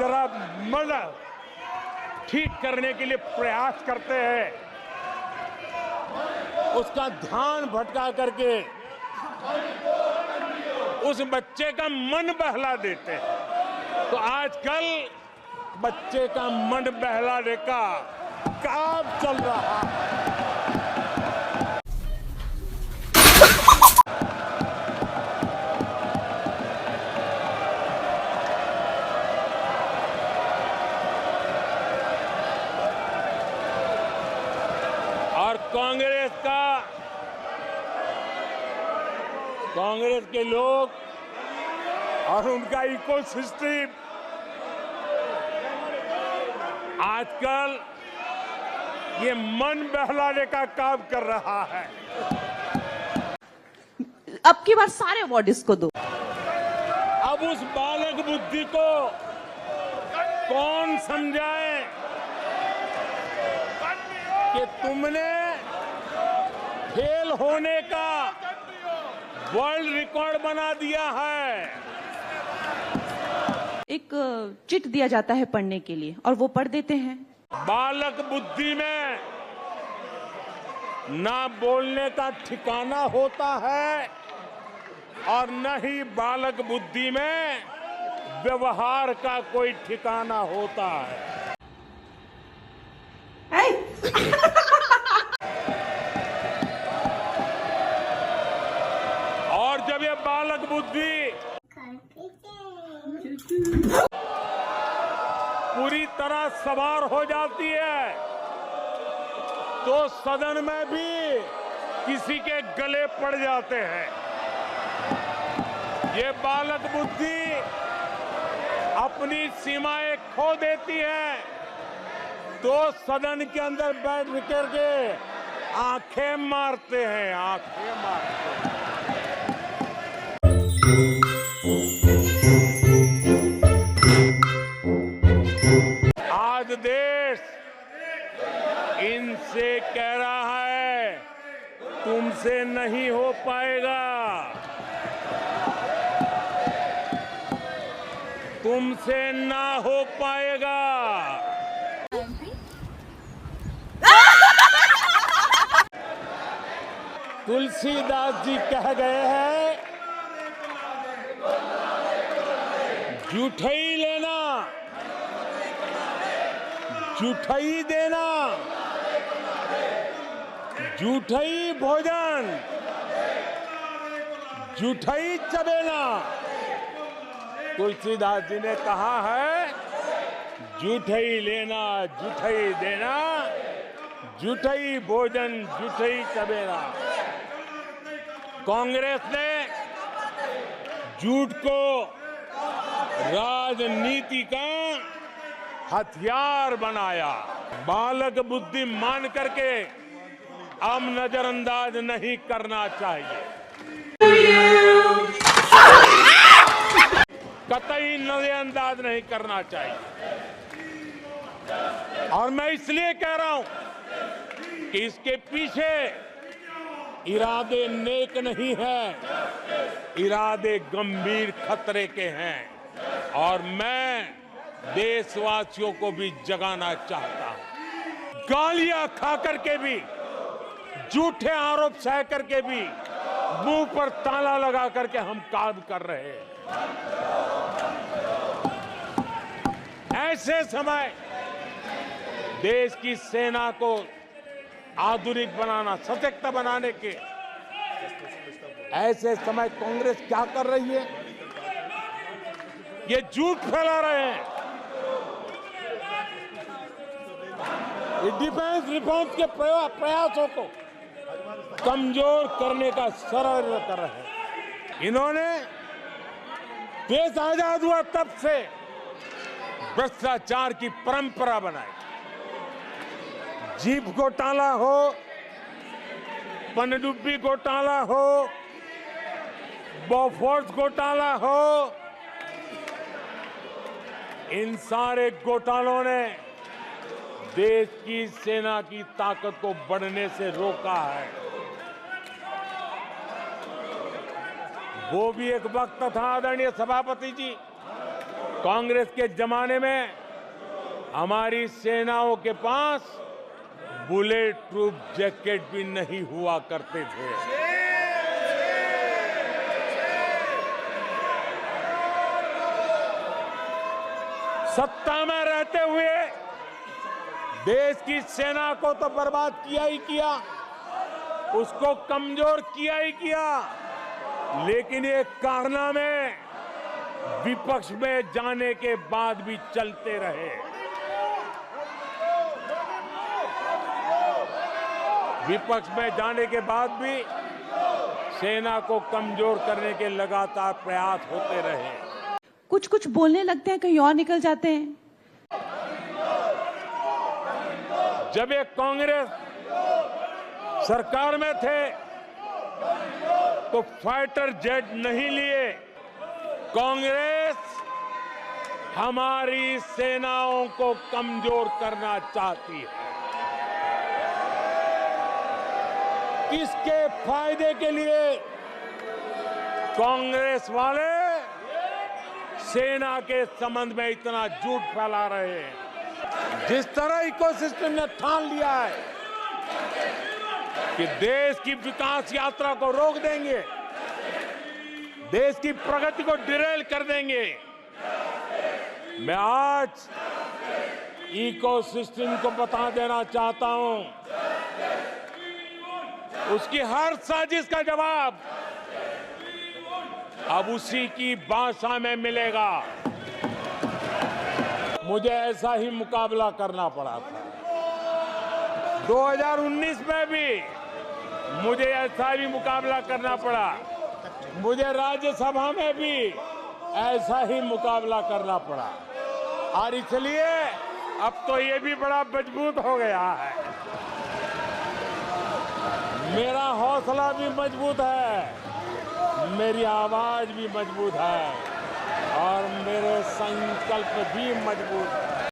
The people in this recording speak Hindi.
जरा मन ठीक करने के लिए प्रयास करते हैं, उसका ध्यान भटका करके उस बच्चे का मन बहला देते हैं। तो आजकल बच्चे का मन बहलाने का काम चल रहा है। और कांग्रेस के लोग और उनका इकोसिस्टम आजकल ये मन बहलाने का काम कर रहा है। अब की बार सारे अवार्ड इसको दो। अब उस बालक बुद्धि को कौन समझाए कि तुमने फेल होने का वर्ल्ड रिकॉर्ड बना दिया है। एक चिट दिया जाता है पढ़ने के लिए और वो पढ़ देते हैं। बालक बुद्धि में ना बोलने का ठिकाना होता है और न ही बालक बुद्धि में व्यवहार का कोई ठिकाना होता है। और जब ये बालक बुद्धि पूरी तरह सवार हो जाती है तो सदन में भी किसी के गले पड़ जाते हैं। ये बालक बुद्धि अपनी सीमाएं खो देती है तो सदन के अंदर बैठ करके आंखें मारते हैं, आंखें मारते हैं। आज देश इनसे कह रहा है तुमसे नहीं हो पाएगा, तुमसे ना हो पाएगा। तुलसीदास जी कह गए हैं जूठई लेना जूठई देना, जूठई भोजन जूठई चबेना। तुलसीदास जी ने कहा है जूठई लेना जूठई देना, जूठई भोजन जूठई चबेना। कांग्रेस ने झूठ को राजनीति का हथियार बनाया। बालक बुद्धि मान करके अब नजरअंदाज नहीं करना चाहिए, कतई नजरअंदाज नहीं करना चाहिए। और मैं इसलिए कह रहा हूं कि इसके पीछे इरादे नेक नहीं है, इरादे गंभीर खतरे के हैं। और मैं देशवासियों को भी जगाना चाहता हूं। गालियां खा करके भी, झूठे आरोप सह करके भी, मुंह पर ताला लगा करके हम काम कर रहे हैं। ऐसे समय देश की सेना को आधुनिक बनाना, सशक्त बनाने के ऐसे समय कांग्रेस क्या कर रही है? ये झूठ फैला रहे हैं। ये डिफेंस रिफॉर्म्स के प्रयासों को कमजोर करने का षड्यंत्र कर रहे हैं। इन्होंने देश आजाद हुआ तब से भ्रष्टाचार की परंपरा बनाई। जीप घोटाला हो, पनडुब्बी घोटाला हो, बोफोर्स घोटाला हो, इन सारे घोटालों ने देश की सेना की ताकत को बढ़ने से रोका है। वो भी एक वक्त था आदरणीय सभापति जी कांग्रेस के जमाने में हमारी सेनाओं के पास बुलेट प्रूफ जैकेट भी नहीं हुआ करते थे। सत्ता में रहते हुए देश की सेना को तो बर्बाद किया ही किया, उसको कमजोर किया ही किया, लेकिन ये कारनामे विपक्ष में जाने के बाद भी चलते रहे। विपक्ष में जाने के बाद भी सेना को कमजोर करने के लगातार प्रयास होते रहे। कुछ कुछ बोलने लगते हैं, कहीं और निकल जाते हैं। जब ये कांग्रेस सरकार में थे तो फाइटर जेट नहीं लिए। कांग्रेस हमारी सेनाओं को कमजोर करना चाहती है। किसके फायदे के लिए कांग्रेस वाले सेना के संबंध में इतना झूठ फैला रहे हैं? जिस तरह इकोसिस्टम ने ठान लिया है कि देश की विकास यात्रा को रोक देंगे, देश की प्रगति को डिरेल कर देंगे, मैं आज इकोसिस्टम को बता देना चाहता हूं, उसकी हर साजिश का जवाब अब उसी की भाषा में मिलेगा। मुझे ऐसा ही मुकाबला करना पड़ा था 2019 में भी, मुझे ऐसा भी मुकाबला करना पड़ा, मुझे राज्यसभा में भी ऐसा ही मुकाबला करना पड़ा, और इसलिए अब तो ये भी बड़ा मजबूत हो गया है। मेरा हौसला भी मजबूत है, मेरी आवाज भी मजबूत है और मेरे संकल्प भी मजबूत है।